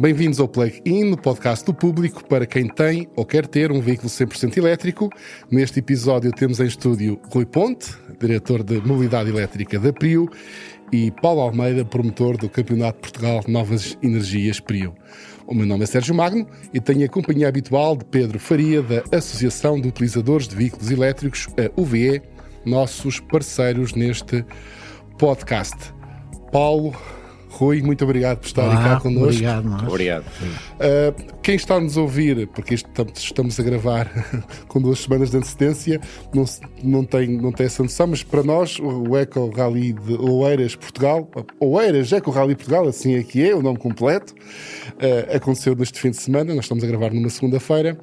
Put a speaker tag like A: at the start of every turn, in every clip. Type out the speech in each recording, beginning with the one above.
A: Bem-vindos ao Plug-in, o podcast do público para quem tem ou quer ter um veículo 100% elétrico. Neste episódio temos em estúdio Rui Ponte, diretor de mobilidade elétrica da Prio, e Paulo Almeida, promotor do Campeonato de Portugal de Novas Energias Prio. O meu nome é Sérgio Magno e tenho a companhia habitual de Pedro Faria, da Associação de Utilizadores de Veículos Elétricos, a UVE, nossos parceiros neste podcast. Paulo, Rui, muito obrigado por estarem cá connosco.
B: Obrigado, nós.
C: Obrigado.
A: Quem está a nos ouvir, porque estamos a gravar com 2 semanas de antecedência, não tem essa noção, mas para nós, o Eco Rally de Oeiras Portugal, Oeiras Eco Rally Portugal, assim é que é, o nome completo, aconteceu neste fim de semana, nós estamos a gravar numa segunda-feira.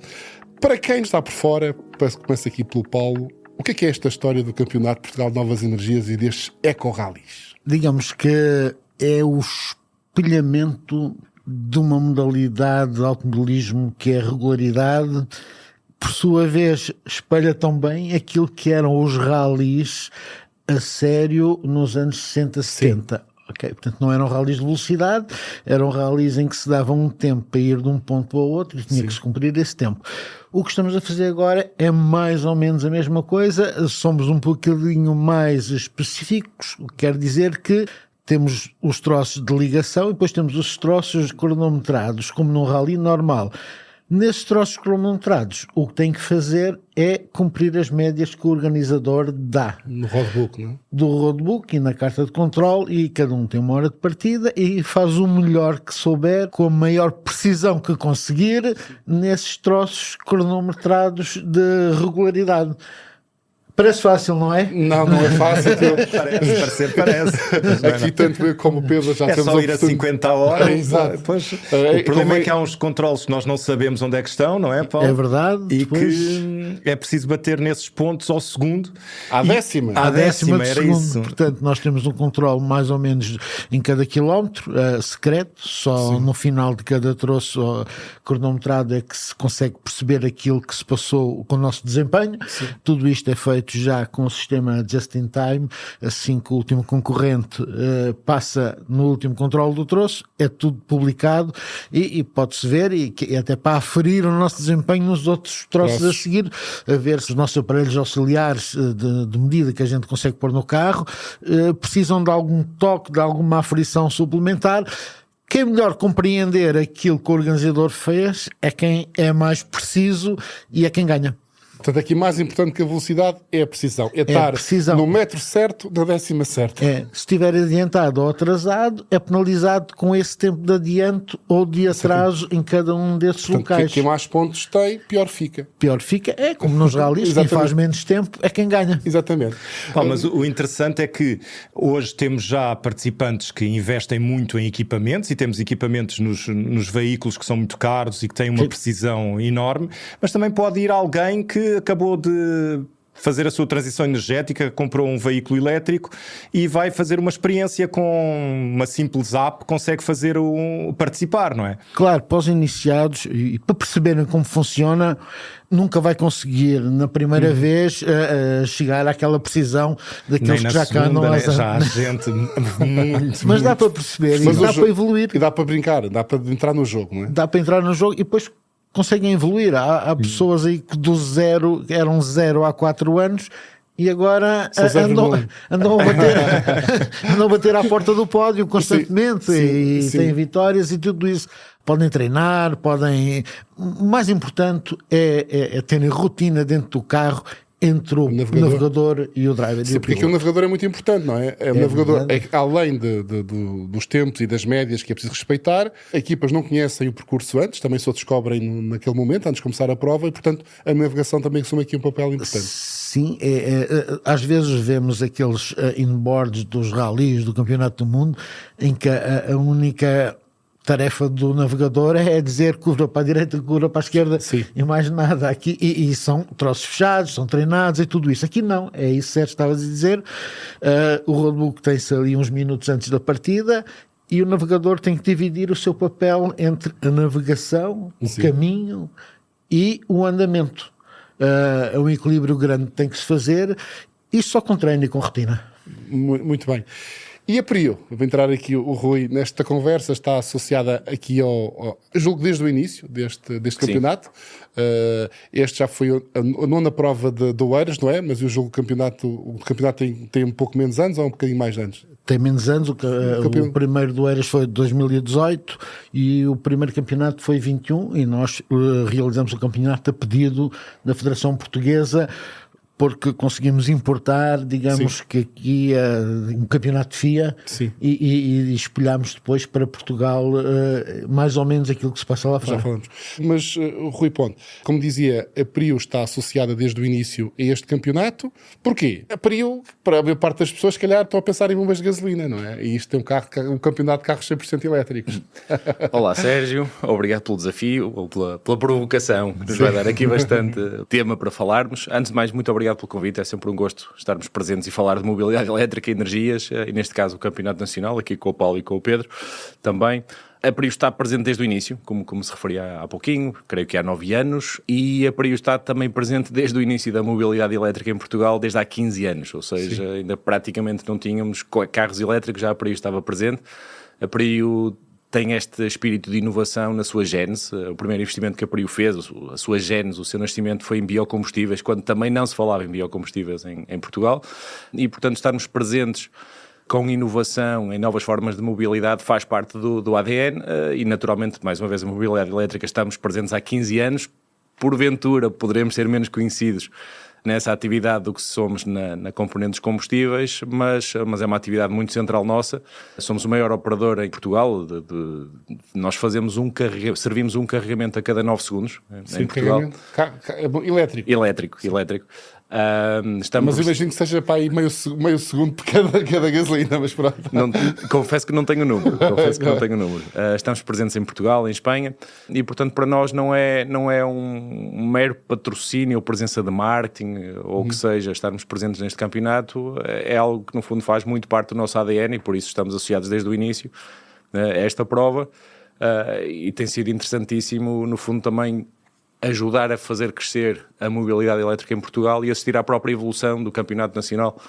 A: Para quem está por fora, começo aqui pelo Paulo, o que é esta história do Campeonato de Portugal de Novas Energias e destes Eco Rallys?
B: Digamos que é o espelhamento de uma modalidade de automobilismo que é a regularidade, por sua vez espelha também aquilo que eram os rallies a sério nos anos 60, 70. Okay, portanto, não eram rallies de velocidade, eram rallies em que se dava um tempo para ir de um ponto para o outro e tinha que se cumprir esse tempo. O que estamos a fazer agora é mais ou menos a mesma coisa, somos um bocadinho mais específicos, o que quer dizer que temos os troços de ligação e depois temos os troços cronometrados, como num rally normal. Nesses troços cronometrados, o que tem que fazer é cumprir as médias que o organizador dá.
A: No roadbook, não é?
B: Do roadbook e na carta de controle, e cada um tem uma hora de partida e faz o melhor que souber, com a maior precisão que conseguir, nesses troços cronometrados de regularidade. Parece fácil, não é?
A: Não é fácil.
C: Parece.
A: Aqui tanto eu como o Pedro já temos
C: só ir a 50 horas.
A: Exato.
C: Pois, o problema é que há uns controles que nós não sabemos onde é que estão, não é, Paulo?
B: É verdade.
C: E
B: depois
C: que é preciso bater nesses pontos ao segundo.
A: À décima.
B: À décima de
C: era
B: segundo.
C: isso.
B: Portanto, nós temos um controle mais ou menos em cada quilómetro, secreto, só no final de cada troço cronometrado é que se consegue perceber aquilo que se passou com o nosso desempenho. Sim. Tudo isto é feito já com o sistema Just in Time, assim que o último concorrente passa no último controle do troço, é tudo publicado e pode-se ver, e até para aferir o nosso desempenho nos outros troços a seguir, a ver se os nossos aparelhos auxiliares de medida que a gente consegue pôr no carro precisam de algum toque, de alguma aferição suplementar. Quem melhor compreender aquilo que o organizador fez é quem é mais preciso e é quem ganha.
A: Portanto, aqui mais importante que a velocidade é a precisão. É estar no metro certo, na décima certa.
B: Se estiver adiantado ou atrasado, é penalizado com esse tempo de adianto ou de atraso em cada um desses locais.
A: Quem mais pontos tem, pior fica.
B: Pior fica, é como nos rallies, quem faz menos tempo é quem ganha.
A: Exatamente.
C: Mas o interessante é que hoje temos já participantes que investem muito em equipamentos e temos equipamentos nos veículos que são muito caros e que têm uma precisão enorme, mas também pode ir alguém que acabou de fazer a sua transição energética, comprou um veículo elétrico e vai fazer uma experiência com uma simples app, consegue fazer participar, não é?
B: Claro, para os iniciados e para perceberem como funciona, nunca vai conseguir na primeira vez chegar àquela precisão daqueles que já cá andam
C: já há gente muito.
B: Mas dá para perceber, e dá para evoluir.
A: E dá para brincar, dá para entrar no jogo, não é?
B: Dá para entrar no jogo e depois conseguem evoluir. Há pessoas aí que do zero, eram 0 há 4 anos e agora andam a bater à porta do pódio constantemente. Sim. Têm vitórias e tudo isso. Podem treinar, podem... O mais importante é terem rotina dentro do carro entre o navegador e o driver.
A: Sim, porque aqui o navegador é muito importante, não é? O navegador, além dos tempos e das médias que é preciso respeitar, equipas não conhecem o percurso antes, também só descobrem naquele momento, antes de começar a prova, e portanto a navegação também assume aqui um papel importante.
B: Sim, às vezes vemos aqueles inboards dos rallies do Campeonato do Mundo em que a única tarefa do navegador é dizer curva para a direita, curva para a esquerda. Sim. E mais nada aqui, e são troços fechados, são treinados e tudo isso. Aqui não, é isso que Sérgio estava a dizer. O roadbook tem-se ali uns minutos antes da partida e o navegador tem que dividir o seu papel entre a navegação, o caminho e o andamento. É um equilíbrio grande que tem que se fazer, isto só com treino e com rotina.
A: Muito bem. E a Prio, vou entrar aqui o Rui nesta conversa, está associada aqui ao julgo desde o início deste campeonato. Este já foi a nona prova de Oeiras, não é? Mas eu julgo que o campeonato tem um pouco menos anos ou um bocadinho mais anos?
B: Tem menos anos, o primeiro do Oeiras foi de 2018 e o primeiro campeonato foi 21 e nós realizamos o campeonato a pedido da Federação Portuguesa, porque conseguimos importar, digamos, que aqui um campeonato de FIA e espelhámos depois para Portugal mais ou menos aquilo que se passa lá fora.
A: Já falamos. Mas, Rui Ponte, como dizia, a Prio está associada desde o início a este campeonato. Porquê? A Prio, para a maior parte das pessoas, se calhar, estão a pensar em bombas de gasolina, não é? E isto é um campeonato de carros 100% elétricos.
D: Olá, Sérgio. Obrigado pelo desafio, ou pela provocação, que nos vai dar aqui bastante tema para falarmos. Antes de mais, muito obrigado pelo convite, é sempre um gosto estarmos presentes e falar de mobilidade elétrica e energias, e neste caso o Campeonato Nacional, aqui com o Paulo e com o Pedro também. A Prio está presente desde o início, como se referia há pouquinho, creio que há 9 anos, e a Prio está também presente desde o início da mobilidade elétrica em Portugal, desde há 15 anos, ou seja, ainda praticamente não tínhamos carros elétricos, já a Prio estava presente. A Prio tem este espírito de inovação na sua gênese. O primeiro investimento que a Prio fez, a sua gênese, o seu nascimento foi em biocombustíveis, quando também não se falava em biocombustíveis em Portugal, e portanto estarmos presentes com inovação em novas formas de mobilidade faz parte do ADN e naturalmente, mais uma vez, a mobilidade elétrica estamos presentes há 15 anos, porventura poderemos ser menos conhecidos nessa atividade do que somos na componente dos combustíveis, mas é uma atividade muito central nossa. Somos o maior operador em Portugal. Nós servimos um carregamento a cada 9 segundos em Portugal. Elétrico.
A: Mas imagino que seja para aí meio segundo por cada gasolina, mas pronto.
D: Confesso que não tenho o número. Estamos presentes em Portugal, em Espanha, e portanto para nós não é um mero patrocínio ou presença de marketing, ou o que seja, estarmos presentes neste campeonato é algo que no fundo faz muito parte do nosso ADN e por isso estamos associados desde o início a esta prova, e tem sido interessantíssimo no fundo também ajudar a fazer crescer a mobilidade elétrica em Portugal e assistir à própria evolução do Campeonato Nacional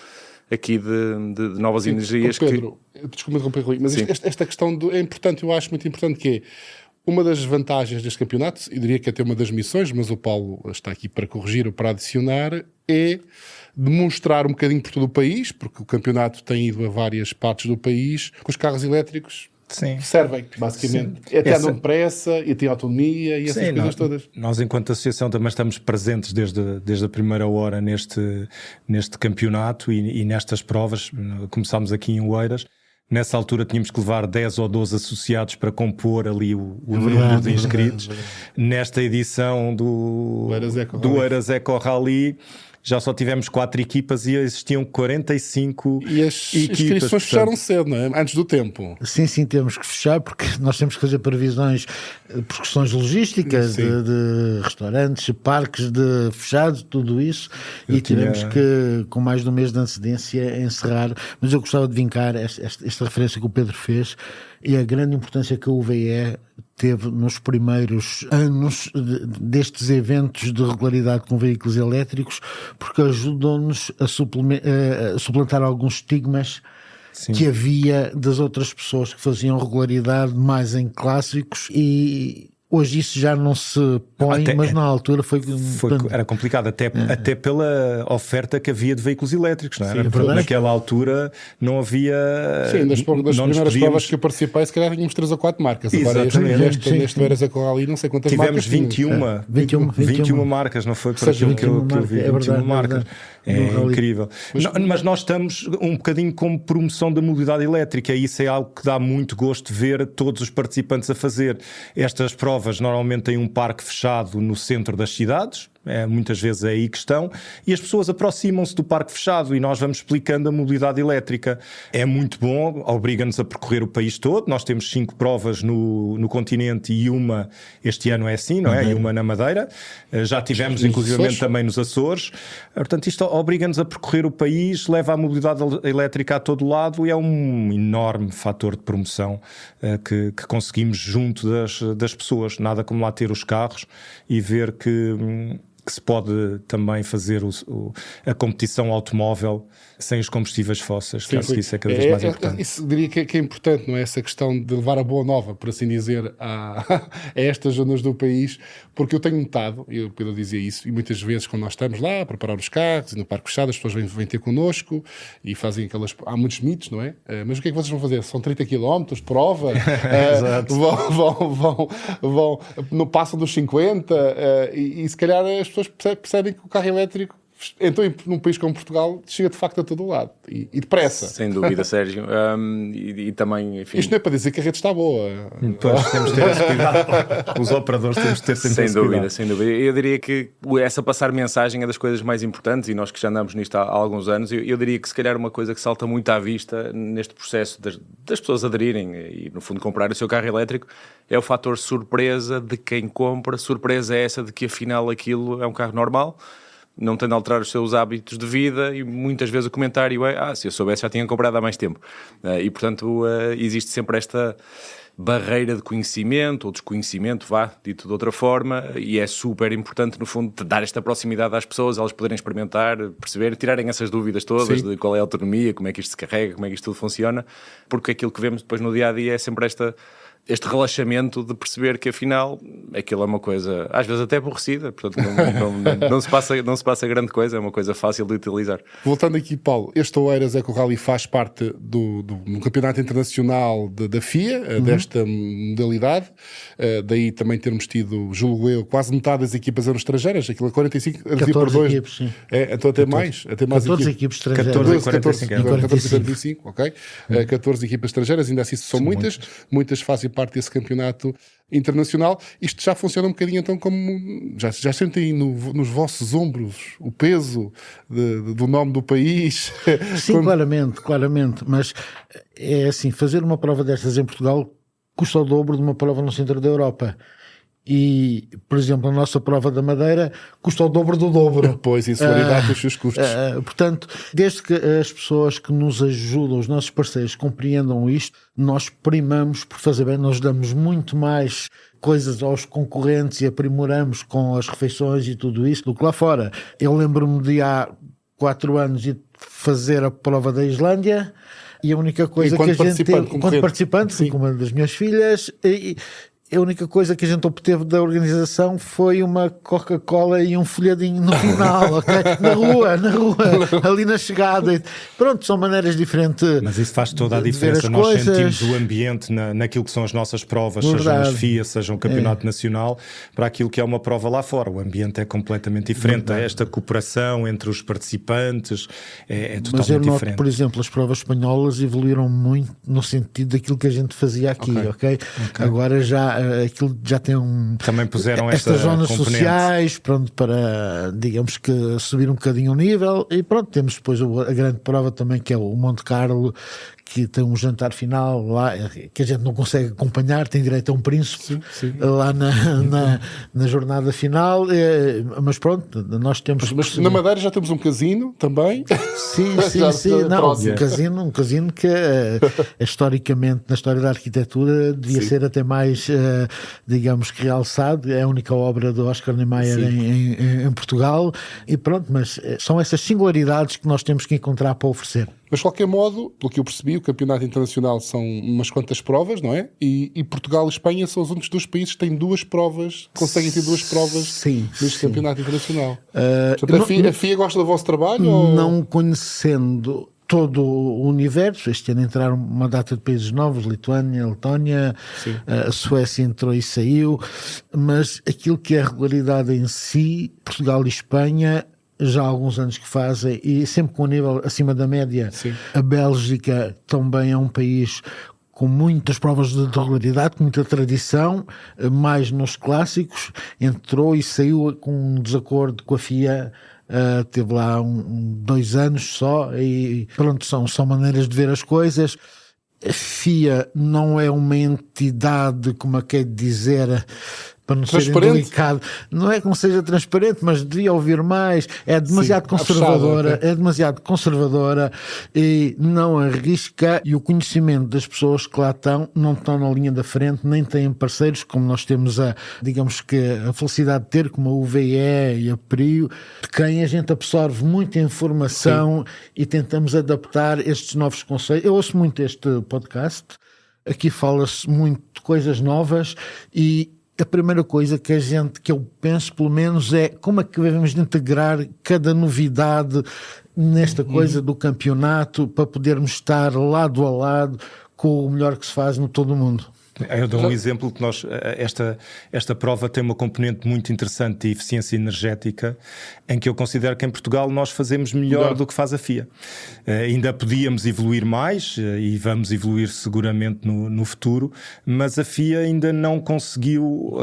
D: aqui de novas energias.
A: Pedro, desculpa interromper, Rui, mas esta questão é importante, eu acho muito importante, que é uma das vantagens deste campeonato, eu diria que é até uma das missões, mas o Paulo está aqui para corrigir ou para adicionar, é demonstrar um bocadinho por todo o país, porque o campeonato tem ido a várias partes do país, que os carros elétricos servem, basicamente. Até andam depressa e têm autonomia e essas coisas todas.
C: Nós, enquanto associação, também estamos presentes desde a primeira hora neste campeonato e nestas provas. Começámos aqui em Oeiras. Nessa altura tínhamos que levar 10 ou 12 associados para compor ali o número de inscritos. Nesta edição do Oeiras Eco Rally, já só tivemos 4 equipas e existiam 45
A: e as inscrições fecharam cedo, não é? Antes do tempo.
B: Sim, temos que fechar porque nós temos que fazer previsões por questões logísticas, de restaurantes, parques fechados, tudo isso, tivemos que, com mais de um mês de antecedência, encerrar. Mas eu gostava de vincar esta referência que o Pedro fez e a grande importância que a UVE teve nos primeiros anos destes eventos de regularidade com veículos elétricos, porque ajudou-nos a suplantar alguns estigmas que havia das outras pessoas que faziam regularidade mais em clássicos, e hoje isso já não se põe, mas na altura
C: era complicado, até pela oferta que havia de veículos elétricos, não é? Naquela altura não havia...
A: Sim, das primeiras provas que eu participei, se calhar tínhamos 3 ou 4 marcas. Agora neste Oeiras Eco Rally, não sei quantas marcas.
C: Tivemos 21 marcas, não foi? Por aquilo que eu vi, 21 marcas. É incrível. Mas nós estamos um bocadinho como promoção da mobilidade elétrica, e isso é algo que dá muito gosto de ver todos os participantes a fazer. Estas provas normalmente têm um parque fechado no centro das cidades, muitas vezes é aí que estão, e as pessoas aproximam-se do parque fechado e nós vamos explicando a mobilidade elétrica. É muito bom, obriga-nos a percorrer o país todo. Nós temos 5 provas no continente e uma este ano é assim, não é? E uma na Madeira. Já tivemos inclusivamente também nos Açores. Portanto, isto obriga-nos a percorrer o país, leva a mobilidade elétrica a todo lado e é um enorme fator de promoção que conseguimos junto das pessoas. Nada como lá ter os carros e ver que que se pode também fazer a competição automóvel sem os combustíveis fósseis. Sim, acho que isso é cada vez mais importante.
A: Isso diria que é importante, não é? Essa questão de levar a boa nova, por assim dizer, a estas zonas do país, porque eu tenho notado, e o Pedro dizia isso, e muitas vezes quando nós estamos lá a preparar os carros e no Parque Fechado, as pessoas vêm ter connosco e fazem aquelas... Há muitos mitos, não é? Mas o que é que vocês vão fazer? São 30 km de prova? Não passam dos 50 e se calhar as pessoas percebem que o carro elétrico, então num país como Portugal, chega de facto a todo lado e depressa.
D: Sem dúvida, Sérgio. E também, enfim...
A: Isto não é para dizer que a rede está boa.
C: Pois, temos de ter esse cuidado. Os operadores temos de ter sempre esse cuidado.
D: Sem dúvida. Eu diria que essa passar mensagem é das coisas mais importantes, e nós que já andamos nisto há alguns anos, eu diria que se calhar uma coisa que salta muito à vista neste processo das pessoas aderirem e no fundo comprar o seu carro elétrico é o fator surpresa de quem compra. Surpresa é essa de que afinal aquilo é um carro normal, não tendo a alterar os seus hábitos de vida, e muitas vezes o comentário é se eu soubesse já tinha comprado há mais tempo. E portanto existe sempre esta barreira de conhecimento ou desconhecimento, dito de outra forma, e é super importante no fundo dar esta proximidade às pessoas, elas poderem experimentar, perceber, tirarem essas dúvidas todas. Sim. De qual é a autonomia, como é que isto se carrega, como é que isto tudo funciona, porque aquilo que vemos depois no dia-a-dia é sempre este relaxamento de perceber que afinal aquilo é uma coisa às vezes até aborrecida, portanto não se passa grande coisa, é uma coisa fácil de utilizar.
A: Voltando aqui, Paulo, este Oeiras Eco Rally faz parte do campeonato internacional da FIA, desta modalidade, daí também termos tido, julgo eu, quase metade das equipas eram estrangeiras, aquilo é 45,
B: 14 equipes, sim.
A: Então até
B: 14 equipes estrangeiras.
A: 14 e 45, ok? 14 equipas estrangeiras, ainda assim são muitas fazem parte desse campeonato internacional. Isto já funciona um bocadinho então como... Já sentem nos vossos ombros o peso do nome do país?
B: Sim, claramente. Mas é assim, fazer uma prova destas em Portugal custa o dobro de uma prova no centro da Europa. E, por exemplo, a nossa prova da Madeira custa o dobro do dobro.
A: Pois, insularidade dos seus custos.
B: Portanto, desde que as pessoas que nos ajudam, os nossos parceiros, compreendam isto, nós primamos por fazer bem, nós damos muito mais coisas aos concorrentes e aprimoramos com as refeições e tudo isso do que lá fora. Eu lembro-me de há 4 anos ir fazer a prova da Islândia e a única coisa que a gente teve, quando participante, com uma das minhas filhas, a única coisa que a gente obteve da organização foi uma Coca-Cola e um folhadinho no final, ok? Na rua, ali na chegada. Pronto, são maneiras diferentes.
C: Mas isso faz toda a diferença. Nós sentimos o ambiente naquilo que são as nossas provas, sejam as FIA, sejam o Campeonato Nacional, para aquilo que é uma prova lá fora. O ambiente é completamente diferente. Esta cooperação entre os participantes é totalmente diferente. Mas eu noto,
B: por exemplo, as provas espanholas evoluíram muito no sentido daquilo que a gente fazia aqui, ok? Agora aquilo já tem
C: também puseram
B: estas zonas
C: componente
B: sociais, pronto, para, digamos que subir um bocadinho o nível, e pronto, temos depois a grande prova também, que é o Monte Carlo, que tem um jantar final lá, que a gente não consegue acompanhar, tem direito a um príncipe lá na jornada final, mas pronto, nós temos...
A: Mas na Madeira já temos um casino também.
B: Sim. Não, um casino que historicamente, na história da arquitetura, devia ser até mais, digamos que realçado. É a única obra do Oscar Niemeyer em Portugal, e pronto, mas são essas singularidades que nós temos que encontrar para oferecer.
A: Mas de qualquer modo, pelo que eu percebi, o campeonato internacional são umas quantas provas, não é? E Portugal e Espanha são os únicos 2 países que têm 2 provas, conseguem ter 2 provas neste campeonato internacional. Portanto, a FIA gosta do vosso trabalho?
B: Não conhecendo todo o universo, este ano entraram uma data de países novos, Lituânia, Letónia, a Suécia entrou e saiu, mas aquilo que é a regularidade em si, Portugal e Espanha já há alguns anos que fazem, e sempre com um nível acima da média. A Bélgica também é um país com muitas provas de regularidade, com muita tradição, mais nos clássicos, entrou e saiu com um desacordo com a FIA. Teve lá 2 anos só, e pronto, são maneiras de ver as coisas. A FIA não é uma entidade, como é que é de dizer, para não ser indelicado, não é que não seja transparente, mas devia ouvir mais, é demasiado conservadora, é demasiado conservadora e não arrisca, e o conhecimento das pessoas que lá não estão na linha da frente, nem têm parceiros como nós temos digamos que a felicidade de ter, como a UVE e a PRIO, de quem a gente absorve muita informação e tentamos adaptar estes novos conceitos. Eu ouço muito este podcast, aqui fala-se muito de coisas novas e a primeira coisa que eu penso, pelo menos, é como é que devemos integrar cada novidade nesta coisa do campeonato para podermos estar lado a lado com o melhor que se faz no todo o mundo.
C: Eu dou um exemplo que esta prova tem uma componente muito interessante de eficiência energética, em que eu considero que em Portugal nós fazemos melhor do que faz a FIA. Ainda podíamos evoluir mais e vamos evoluir seguramente no futuro, mas a FIA ainda não conseguiu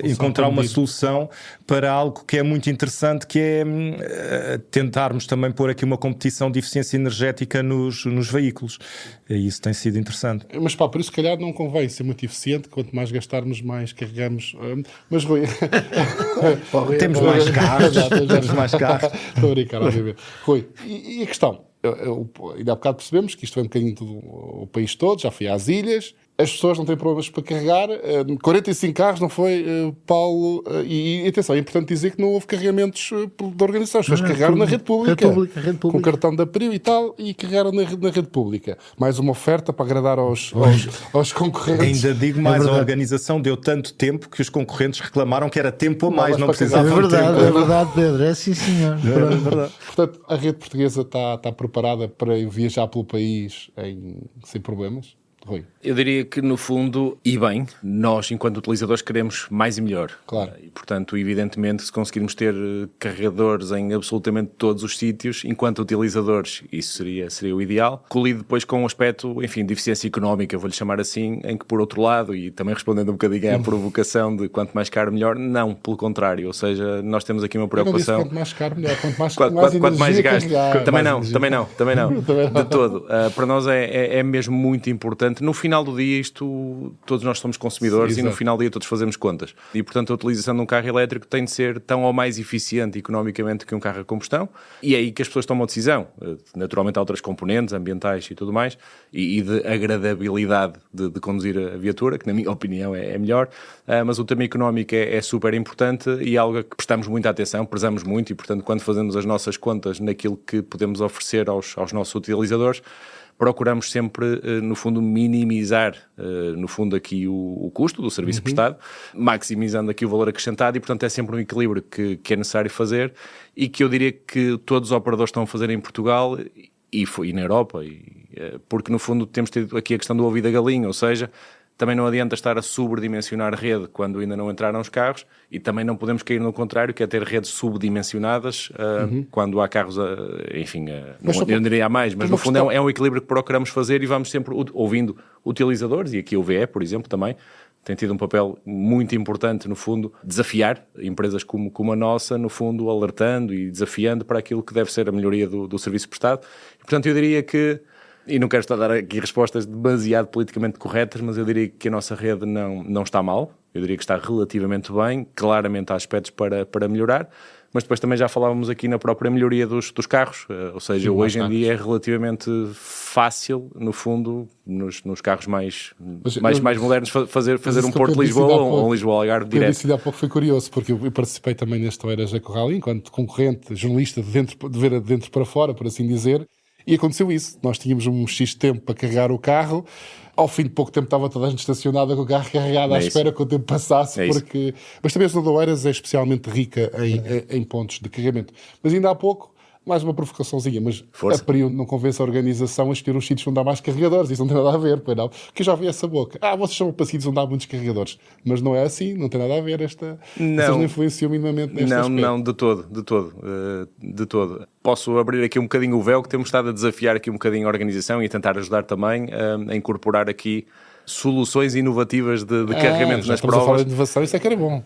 C: encontrar uma solução para algo que é muito interessante, que é tentarmos também pôr aqui uma competição de eficiência energética nos veículos. E isso tem sido interessante.
A: Mas por isso, se calhar, não convém ser muito eficiente, quanto mais gastarmos, mais carregamos. Mas Rui,
C: temos mais carros. Temos mais carros.
A: Estou a brincar, obviamente. Rui, e a questão? Ainda há bocado percebemos que isto foi um bocadinho do país todo, já foi às ilhas. As pessoas não têm problemas para carregar. 45 carros, não foi, Paulo? E atenção, é importante dizer que não houve carregamentos da organização. As pessoas carregaram na rede pública, com o cartão da PRIO e tal, e carregaram na rede pública. Mais uma oferta para agradar aos concorrentes.
C: Ainda digo mais, a organização deu tanto tempo que os concorrentes reclamaram que era tempo a mais, não precisavam de tempo.
B: É verdade, Pedro, é sim, senhor.
C: É verdade.
A: Portanto, a rede portuguesa está preparada para viajar pelo país sem problemas? Rui.
D: Eu diria que, no fundo, e bem, nós, enquanto utilizadores, queremos mais e melhor.
A: Claro.
D: E, portanto, evidentemente, se conseguirmos ter carregadores em absolutamente todos os sítios, enquanto utilizadores, isso seria o ideal. Colido depois com um aspecto, enfim, de eficiência económica, vou-lhe chamar assim, em que, por outro lado, e também respondendo um bocadinho à provocação de quanto mais caro, melhor, não, pelo contrário. Ou seja, nós temos aqui uma preocupação...
A: Quanto mais caro, melhor.
D: Quanto mais gasto. Também não. De todo. Para nós é mesmo muito importante. No final do dia, todos nós somos consumidores. Sim, e no final do dia todos fazemos contas. E, portanto, a utilização de um carro elétrico tem de ser tão ou mais eficiente economicamente que um carro a combustão. E é aí que as pessoas tomam a decisão. Naturalmente há outras componentes ambientais e tudo mais, e de agradabilidade de conduzir a viatura, que na minha opinião é melhor. Mas o tema económico é super importante e é algo a que prestamos muita atenção, prezamos muito e, portanto, quando fazemos as nossas contas naquilo que podemos oferecer aos nossos utilizadores, procuramos sempre, no fundo, minimizar, no fundo, aqui o custo do serviço prestado, maximizando aqui o valor acrescentado e, portanto, é sempre um equilíbrio que é necessário fazer e que eu diria que todos os operadores estão a fazer em Portugal e na Europa, porque, no fundo, temos tido aqui a questão do ovo e da galinha, ou seja, também não adianta estar a sobredimensionar a rede quando ainda não entraram os carros e também não podemos cair no contrário, que é ter redes subdimensionadas quando há carros, não diria a mais, mas no fundo é um equilíbrio que procuramos fazer e vamos sempre ouvindo utilizadores, e aqui o VE, por exemplo, também tem tido um papel muito importante, no fundo, desafiar empresas como a nossa, no fundo, alertando e desafiando para aquilo que deve ser a melhoria do serviço prestado. E, portanto, eu diria que, e não quero estar a dar aqui respostas demasiado politicamente corretas, mas eu diria que a nossa rede não está mal, eu diria que está relativamente bem, claramente há aspectos para melhorar, mas depois também já falávamos aqui na própria melhoria dos carros, ou seja, hoje em dia é relativamente fácil, no fundo, nos carros mais modernos, fazer um Porto Lisboa ou um Lisboa Algarve direto.
A: Eu disse há pouco, foi curioso, porque eu participei também neste Oeiras Jaco Rally, enquanto concorrente, jornalista de ver de dentro para fora, por assim dizer. E aconteceu isso. Nós tínhamos um X tempo para carregar o carro. Ao fim de pouco tempo estava toda a gente estacionada com o carro carregado à espera que o tempo passasse. Mas também a zona de Oeiras é especialmente rica em pontos de carregamento. Mas ainda há pouco, mais uma provocaçãozinha, mas a PRIO não convence a organização a escolher os sítios onde há mais carregadores. Isso não tem nada a ver, pois não? Que eu já vi essa boca. Vocês são para sítios onde há muitos carregadores. Mas não é assim, não tem nada a ver. Vocês não influenciam minimamente neste aspecto.
D: Não, de todo. Posso abrir aqui um bocadinho o véu, que temos estado a desafiar aqui um bocadinho a organização e a tentar ajudar também a incorporar aqui soluções inovativas de carregamento nas provas.
A: A falar de inovação, isso é que era bom.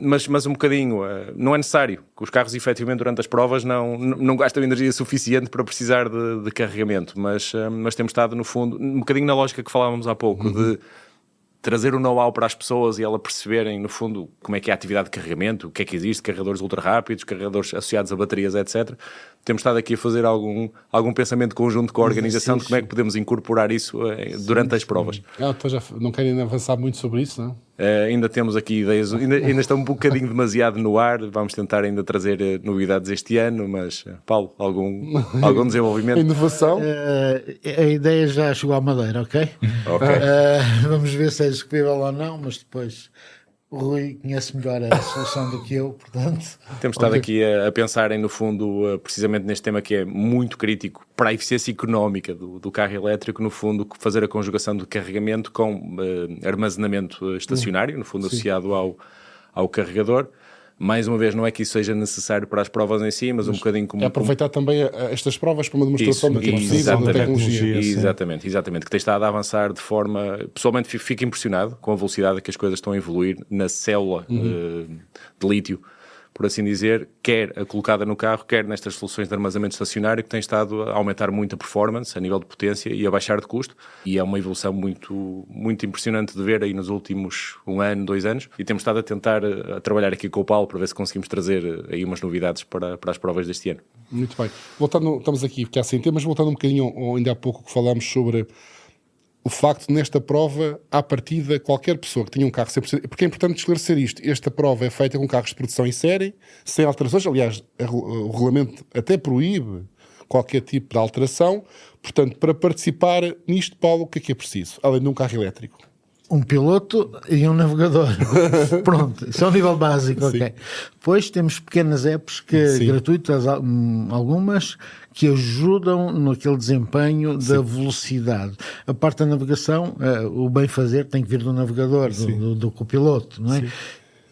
D: Mas um bocadinho, não é necessário, que os carros efetivamente durante as provas não gastam energia suficiente para precisar de carregamento, mas temos estado no fundo, um bocadinho na lógica que falávamos há pouco, de trazer o know-how para as pessoas e ela perceberem, no fundo, como é que é a atividade de carregamento, o que é que existe, carregadores ultra rápidos, carregadores associados a baterias, etc. Temos estado aqui a fazer algum pensamento conjunto com a organização de como é que podemos incorporar isso durante as provas.
A: Então já não querem avançar muito sobre isso, não?
D: Ainda temos aqui ideias, ainda está um bocadinho demasiado no ar, vamos tentar ainda trazer novidades este ano, mas Paulo, algum desenvolvimento?
A: Inovação?
B: A ideia já chegou à Madeira, ok?
D: Ok.
B: Vamos ver se é executível ou não, mas depois o Rui conhece melhor a solução do que eu, portanto...
D: Temos estado aqui a pensarem, no fundo, precisamente neste tema que é muito crítico para a eficiência económica do carro elétrico, no fundo, fazer a conjugação do carregamento com armazenamento estacionário, no fundo, associado ao carregador. Mais uma vez, não é que isso seja necessário para as provas em si, mas um bocadinho como...
A: É aproveitar também estas provas para uma demonstração do que é possível da tecnologia.
D: Exatamente. Que tem estado a avançar de forma... Pessoalmente fico impressionado com a velocidade que as coisas estão a evoluir na célula de lítio, por assim dizer, quer a colocada no carro, quer nestas soluções de armazenamento estacionário, que tem estado a aumentar muito a performance a nível de potência e a baixar de custo, e é uma evolução muito, muito impressionante de ver aí nos últimos 1 ano, 2 anos, e temos estado a tentar a trabalhar aqui com o Paulo para ver se conseguimos trazer aí umas novidades para as provas deste ano.
A: Muito bem. Voltando, estamos aqui, porque há sem temas, voltando um bocadinho ainda há pouco que falámos sobre o facto de nesta prova, à partida, qualquer pessoa que tenha um carro 100%... Porque é importante esclarecer isto. Esta prova é feita com carros de produção em série, sem alterações. Aliás, o regulamento até proíbe qualquer tipo de alteração. Portanto, para participar nisto, Paulo, o que é preciso? Além de um carro elétrico?
B: Um piloto e um navegador. Pronto, isso é o nível básico, ok. Depois temos pequenas apps gratuitas, algumas, que ajudam naquele desempenho da velocidade. A parte da navegação, o bem fazer tem que vir do navegador, do copiloto, não é? Sim.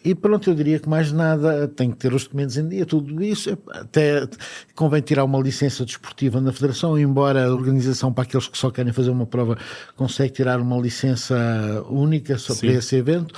B: E pronto, eu diria que mais nada, tem que ter os documentos em dia, tudo isso. Até convém tirar uma licença desportiva na Federação, embora a organização, para aqueles que só querem fazer uma prova, consegue tirar uma licença única só para esse evento.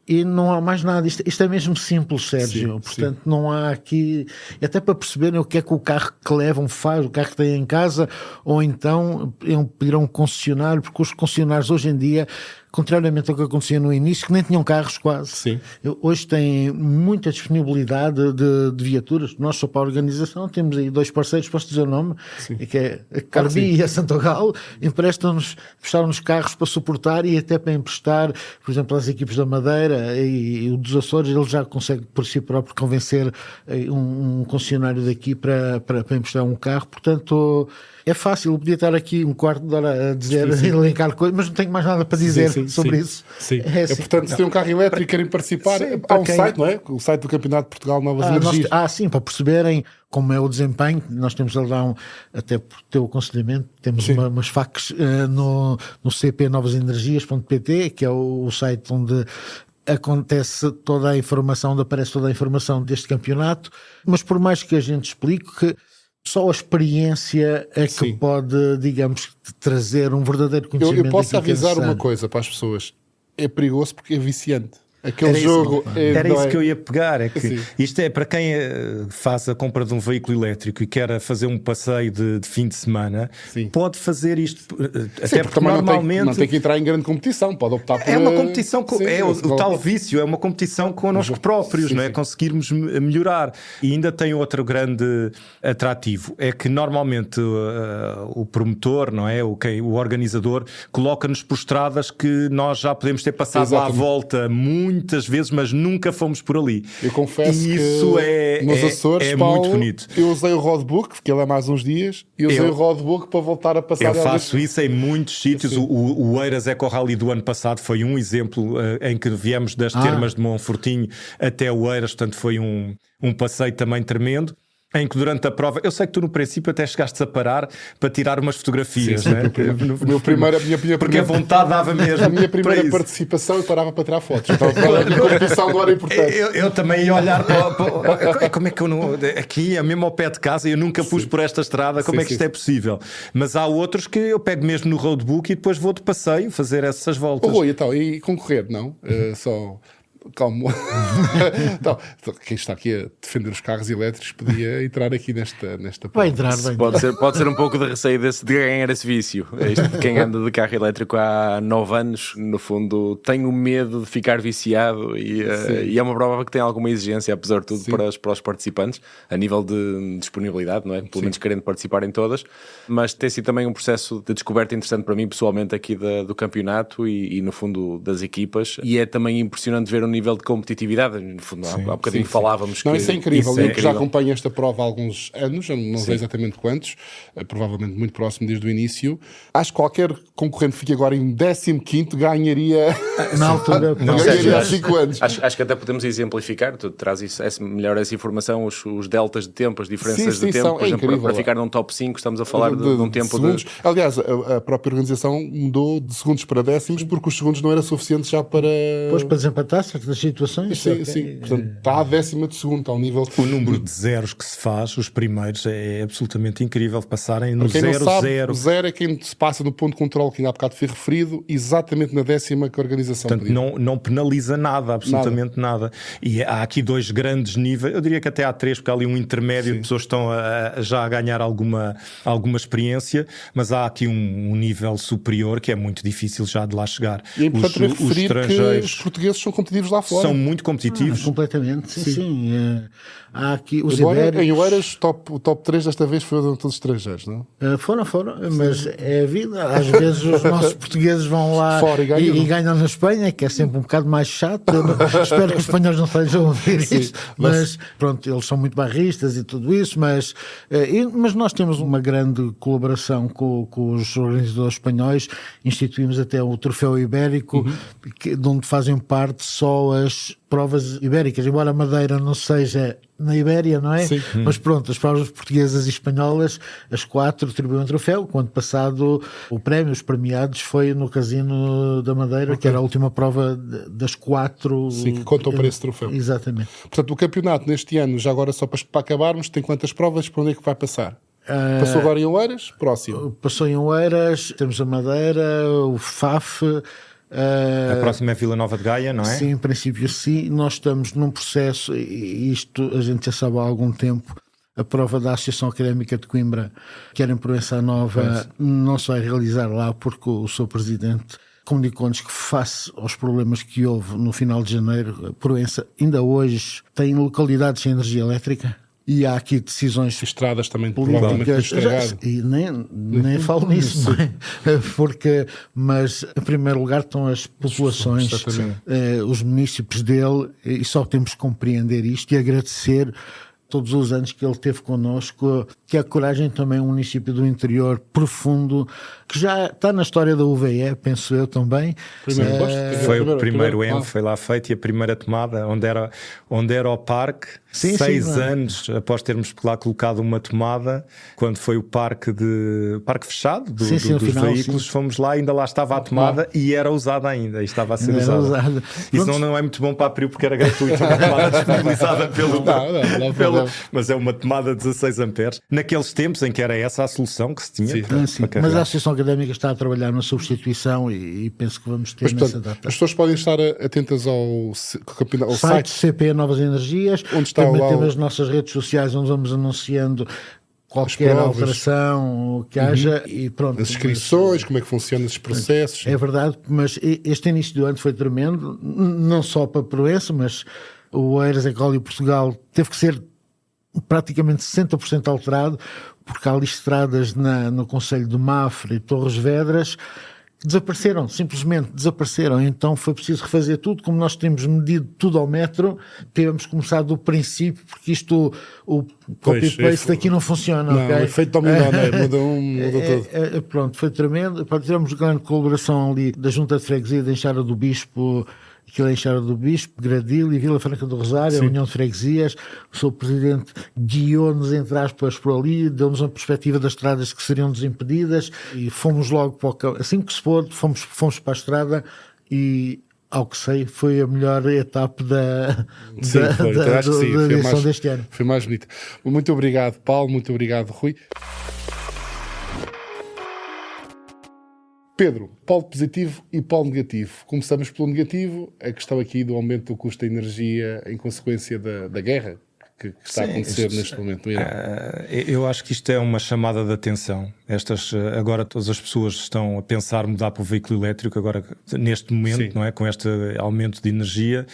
B: E não há mais nada, isto é mesmo simples, Sérgio, portanto não há aqui, até para perceberem o que é que o carro que levam faz, o carro que têm em casa, ou então pedirão um concessionário, porque os concessionários hoje em dia, contrariamente ao que acontecia no início, que nem tinham carros quase, hoje têm muita disponibilidade de viaturas. Nós só para a organização temos aí 2 parceiros, posso dizer o nome, que é a Carbi e a Santogal, emprestaram-nos carros para suportar e até para emprestar, por exemplo, às equipes da Madeira e o dos Açores. Ele já consegue por si próprio convencer um concessionário daqui para emprestar um carro. Portanto, é fácil. Eu podia estar aqui um quarto de hora a dizer, elencar coisas, mas não tenho mais nada para dizer sobre isso.
A: Portanto, se tem um carro elétrico e querem participar, há um site, não é? O site do Campeonato de Portugal Novas Energias.
B: Sim, para perceberem como é o desempenho. Nós temos lá até por teu aconselhamento, temos umas facs no cpnovasenergias.pt, que é o site onde acontece toda a informação, aparece toda a informação deste campeonato. Mas por mais que a gente explique que só a experiência é que pode, digamos, trazer um verdadeiro conhecimento.
A: Eu posso avisar uma coisa para as pessoas. É perigoso porque é viciante. Aquele jogo
C: era isso que eu ia pegar, é que isto é para quem faz a compra de um veículo elétrico e quer fazer um passeio de fim de semana, pode fazer isto, até porque normalmente
A: não tem que entrar em grande competição, pode optar por...
C: É uma competição, o tal vício, é uma competição connosco próprios, não é? Conseguirmos melhorar. E ainda tem outro grande atrativo, é que normalmente o promotor, não é? O organizador, coloca-nos por estradas que nós já podemos ter passado lá à volta muitas vezes, mas nunca fomos por ali.
A: Eu confesso
C: que isso
A: nos Açores, Paulo,
C: muito bonito.
A: Eu usei o roadbook, porque ele é mais uns dias, e usei o roadbook para voltar a passar.
C: Eu faço isso em muitos sítios. O Eiras Eco Rally do ano passado foi um exemplo em que viemos das termas de Monfortinho até o Eiras, portanto foi um passeio também tremendo. Em que durante a prova, eu sei que tu no princípio até chegaste a parar para tirar umas fotografias, né? Porque a vontade dava mesmo.
A: A minha primeira participação eu parava para tirar fotos. Então, a minha competição não era importante.
C: Eu também ia olhar para como é que eu não. Aqui, mesmo ao pé de casa, eu nunca pus por esta estrada, como é que isto é possível? Mas há outros que eu pego mesmo no roadbook e depois vou de passeio fazer essas voltas.
A: Então, e concorrer, não? Só. Calma. Então, quem está aqui a defender os carros elétricos podia entrar aqui nesta
B: Vai entrar, vai entrar.
D: Pode ser um pouco de receio de ganhar esse vício. Quem anda de carro elétrico há 9 anos, no fundo, tem o medo de ficar viciado e é uma prova que tem alguma exigência, apesar de tudo, para os participantes, a nível de disponibilidade, não é? Pelo menos querendo participar em todas, mas tem sido também um processo de descoberta interessante para mim, pessoalmente, aqui do campeonato e no fundo, das equipas, e é também impressionante ver o nível de competitividade. No fundo, há bocadinho falávamos que...
A: Isso é incrível. Eu que já acompanho esta prova há alguns anos, não sei exatamente quantos, provavelmente muito próximo desde o início. Acho que qualquer concorrente que fique agora em 15º ganharia
B: na altura.
A: Ganharia há 5 anos.
D: Acho que até podemos exemplificar, tu traz melhor essa informação, os deltas de tempo, as diferenças de tempo, por exemplo, para ficar num top 5 estamos a falar de um tempo de...
A: Aliás, a própria organização mudou de segundos para décimos porque os segundos não era suficiente já para...
B: Pois, para desempatar certas situações.
A: Sim. Portanto, está à 10ª de segundo, está ao nível...
C: O número de zeros que se faz, os primeiros, é absolutamente incrível. Passarem no 0-0.
A: O 0 é quem se passa no ponto de controle, que ainda há bocado foi referido, exatamente na 10ª que a organização
C: Portanto, não penaliza nada, absolutamente nada. E há aqui 2 grandes níveis, eu diria que até há 3, porque há ali um intermédio de pessoas que estão já a ganhar alguma experiência, mas há aqui um nível superior que é muito difícil já de lá chegar.
A: E é importante também referir que os portugueses são competitivos lá fora.
C: São muito competitivos.
B: Completamente, sim. Há aqui os
A: ibéricos. Em Oeiras, o top 3 desta vez foram todos estrangeiros, não?
B: Foram, mas é a vida. Às vezes os nossos portugueses vão lá fora e ganham na Espanha, que é sempre um bocado mais chato. Espero que os espanhóis não estejam a ouvir isto. Mas pronto, eles são muito barristas e tudo isso, mas nós temos uma grande colaboração com os organizadores espanhóis. Instituímos até o Troféu Ibérico, de onde fazem parte só as provas ibéricas, embora a Madeira não seja na Ibéria, não é?
A: Sim.
B: Mas pronto, as provas portuguesas e espanholas, as 4 atribuíam um troféu. O ano passado o prémio, os premiados, foi no Casino da Madeira, que era a última prova das 4.
A: Sim, que contam para esse troféu.
B: Exatamente.
A: Portanto, o campeonato neste ano, já agora só para acabarmos, tem quantas provas? Para onde é que vai passar? Passou agora em Oeiras? Próximo.
B: Passou em Oeiras, temos a Madeira, o FAF...
C: A próxima é Vila Nova de Gaia, não é?
B: Sim, em princípio sim. Nós estamos num processo, e isto a gente já sabe há algum tempo, a prova da Associação Académica de Coimbra, que era em Proença Nova, não se vai realizar lá porque o seu presidente comunicou-nos que, face aos problemas que houve no final de janeiro, Proença ainda hoje tem localidades sem energia elétrica. E há aqui decisões...
A: Estradas também provavelmente estragado.
B: E nem falo nisso, não é? Mas em primeiro lugar estão as populações, os municípios dele, e só temos que compreender isto e agradecer todos os anos que ele teve connosco, que a Coragem também é um município do interior profundo, que já está na história da UVE, penso eu também.
C: Foi o primeiro M, foi lá feito, e a primeira tomada, onde era o parque, 6 anos após termos lá colocado uma tomada, quando foi o parque fechado dos veículos, fomos lá, ainda lá estava a tomada e era usada ainda, e estava a ser usada. Isso não é muito bom para a PRIO, porque era gratuito, uma tomada disponibilizada mas é uma tomada de 16 amperes. Naqueles tempos em que era essa a solução que se tinha.
B: Mas a Associação Académica está a trabalhar na substituição e penso que vamos ter nessa data.
A: As pessoas podem estar atentas ao
B: site CP Novas Energias, onde está também temos as nossas redes sociais, onde vamos anunciando qualquer alteração que haja e pronto.
A: As inscrições, como é que funcionam esses processos.
B: É verdade, mas este início do ano foi tremendo, não só para Proença, mas o Oeiras, Ecole e Portugal teve que ser praticamente 60% alterado, porque há ali estradas no concelho de Mafra e Torres Vedras que desapareceram, simplesmente desapareceram. Então foi preciso refazer tudo. Como nós temos medido tudo ao metro, tivemos que começar do princípio, porque o copy-paste aqui não funciona.
A: Não, okay? Efeito dominó, não é? Mudou tudo.
B: Pronto, foi tremendo. Tivemos grande colaboração ali da Junta de Freguesia da Enxada do Bispo, aquilo é Enxada do Bispo, Gradil e Vila Franca do Rosário, a União de Freguesias. O seu presidente guiou-nos, entre aspas, por ali, deu-nos uma perspectiva das estradas que seriam desimpedidas e fomos logo para assim que se pôde, fomos para a estrada e, ao que sei, foi a melhor etapa da edição deste ano.
A: Foi mais bonita. Muito obrigado, Paulo, muito obrigado, Rui. Pedro, polo positivo e polo negativo. Começamos pelo negativo, a questão aqui do aumento do custo da energia em consequência da guerra que está a acontecer neste momento no Irão.
C: Eu acho que isto é uma chamada de atenção. Agora todas as pessoas estão a pensar mudar para o veículo elétrico agora neste momento, não é? Com este aumento de energia,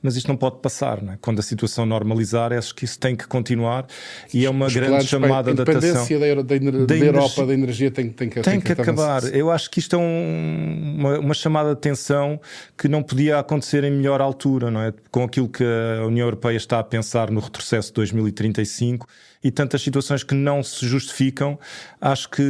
C: mas isto não pode passar, não é? Quando a situação normalizar, acho que isso tem que continuar e é uma grande chamada de atenção.
A: A independência da Europa da energia tem que
C: acabar. Eu acho que isto é uma chamada de atenção que não podia acontecer em melhor altura, não é? Com aquilo que a União Europeia está a pensar no retrocesso de 2035 e tantas situações que não se justificam, acho que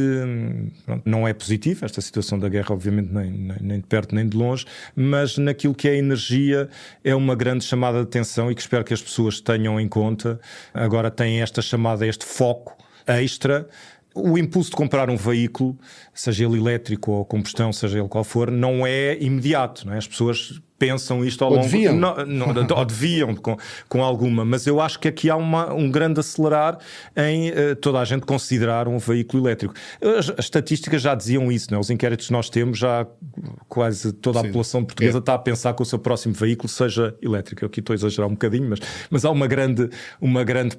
C: não é positivo esta situação da guerra, obviamente nem de perto nem de longe, mas naquilo que é a energia é uma grande chamada de atenção e que espero que as pessoas tenham em conta. Agora têm esta chamada, este foco extra. O impulso de comprar um veículo, seja ele elétrico ou combustão, seja ele qual for, não é imediato, não é? As pessoas pensam isto ao longo... Ou deviam com alguma, mas eu acho que aqui há um grande acelerar em toda a gente considerar um veículo elétrico. As estatísticas já diziam isso, não é? Os inquéritos que nós temos, já quase toda a população portuguesa está a pensar que o seu próximo veículo seja elétrico. Eu aqui estou a exagerar um bocadinho, mas há uma grande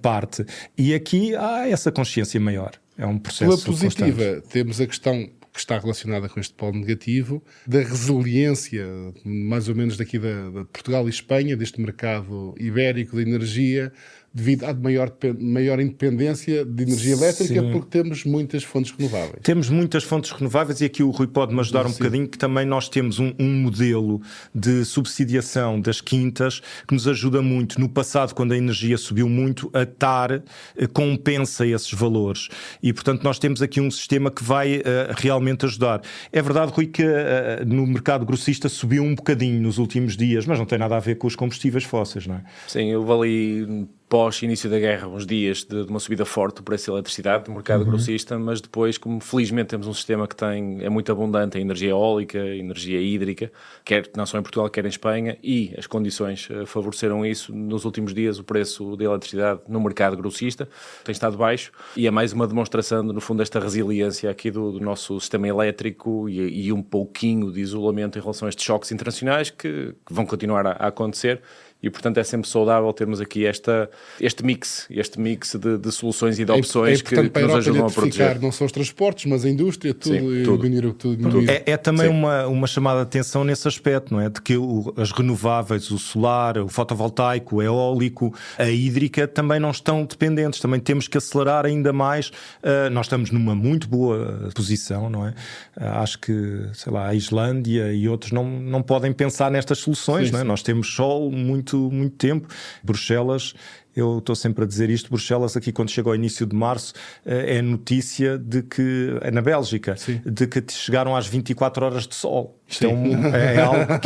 C: parte. E aqui há essa consciência maior. É um processo
A: Pela positiva,
C: constante.
A: Temos a questão que está relacionada com este polo negativo, da resiliência, mais ou menos daqui de Portugal e Espanha, deste mercado ibérico de energia, devido à maior independência de energia elétrica, porque temos muitas fontes renováveis.
C: Temos muitas fontes renováveis e aqui o Rui pode-me ajudar um bocadinho, que também nós temos um modelo de subsidiação das quintas que nos ajuda muito. No passado, quando a energia subiu muito, a TAR compensa esses valores. E, portanto, nós temos aqui um sistema que vai realmente ajudar. É verdade, Rui, que no mercado grossista subiu um bocadinho nos últimos dias, mas não tem nada a ver com os combustíveis fósseis, não é?
D: Sim, eu ali... pós-início da guerra, uns dias de uma subida forte do preço da eletricidade, do mercado grossista, mas depois, como felizmente temos um sistema que é muito abundante em energia eólica, energia hídrica, quer não só em Portugal, quer em Espanha, e as condições favoreceram isso. Nos últimos dias, o preço da eletricidade no mercado grossista tem estado baixo, e é mais uma demonstração, no fundo, desta resiliência aqui do nosso sistema elétrico e um pouquinho de isolamento em relação a estes choques internacionais que vão continuar a acontecer. E, portanto, é sempre saudável termos aqui este mix de soluções e de opções que nos ajudam a proteger.
A: Não só os transportes, mas a indústria, tudo.
C: É também uma chamada de atenção nesse aspecto, não é? De que as renováveis, o solar, o fotovoltaico, o eólico, a hídrica também não estão dependentes. Também temos que acelerar ainda mais. Nós estamos numa muito boa posição, não é? Acho que, sei lá, a Islândia e outros não podem pensar nestas soluções, não é? Nós temos sol muito tempo. Bruxelas, eu estou sempre a dizer isto, Bruxelas aqui quando chega ao início de março é notícia de que, na Bélgica, de que chegaram às 24 horas de sol. Isto é algo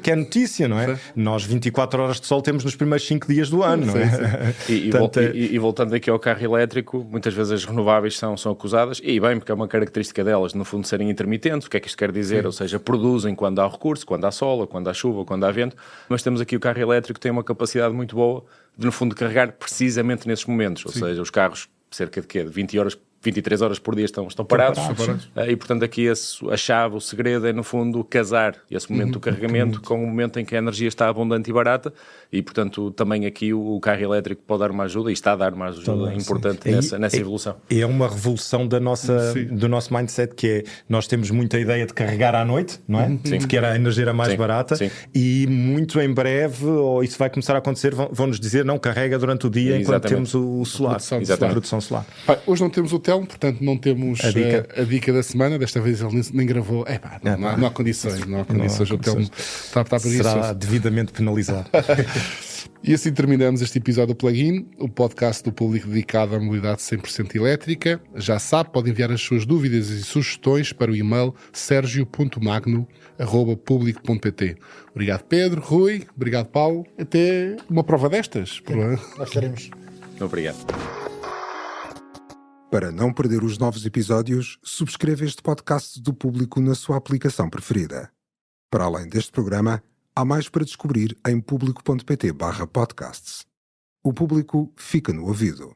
C: que é notícia, não é? Nós 24 horas de sol temos nos primeiros 5 dias do ano, não é?
D: E voltando aqui ao carro elétrico, muitas vezes as renováveis são acusadas, e bem, porque é uma característica delas, no fundo, serem intermitentes. O que é que isto quer dizer? Ou seja, produzem quando há recurso, quando há sol, quando há chuva, quando há vento, mas temos aqui o carro elétrico que tem uma capacidade muito boa de, no fundo, carregar precisamente nesses momentos. Ou seja, os carros, cerca de 23 horas por dia estão parados. E, portanto, aqui a chave, o segredo é, no fundo, casar esse momento do carregamento com o momento em que a energia está abundante e barata. E, portanto, também aqui o carro elétrico pode dar uma ajuda, e está a dar uma ajuda importante nessa evolução.
C: É uma revolução do nosso mindset, que é, nós temos muita ideia de carregar à noite, não é? De que era a energia mais barata. E muito em breve, ou isso vai começar a acontecer, vão-nos dizer, não, carrega durante o dia enquanto temos o solar, a produção solar.
A: Hoje não temos o portanto não temos a dica da semana. Desta vez ele nem gravou. Não há condições. O Telmo está por isso.
C: Será devidamente penalizado.
A: E assim terminamos este episódio do Plugin, o podcast do público dedicado à mobilidade 100% elétrica. Já sabe, pode enviar as suas dúvidas e sugestões para o e-mail sergio.magno@publico.pt. Obrigado, Pedro, Rui, obrigado, Paulo. Até uma prova destas.
B: Nós estaremos.
D: Obrigado.
E: Para não perder os novos episódios, subscreva este podcast do Público na sua aplicação preferida. Para além deste programa, há mais para descobrir em publico.pt/podcasts. O Público fica no ouvido.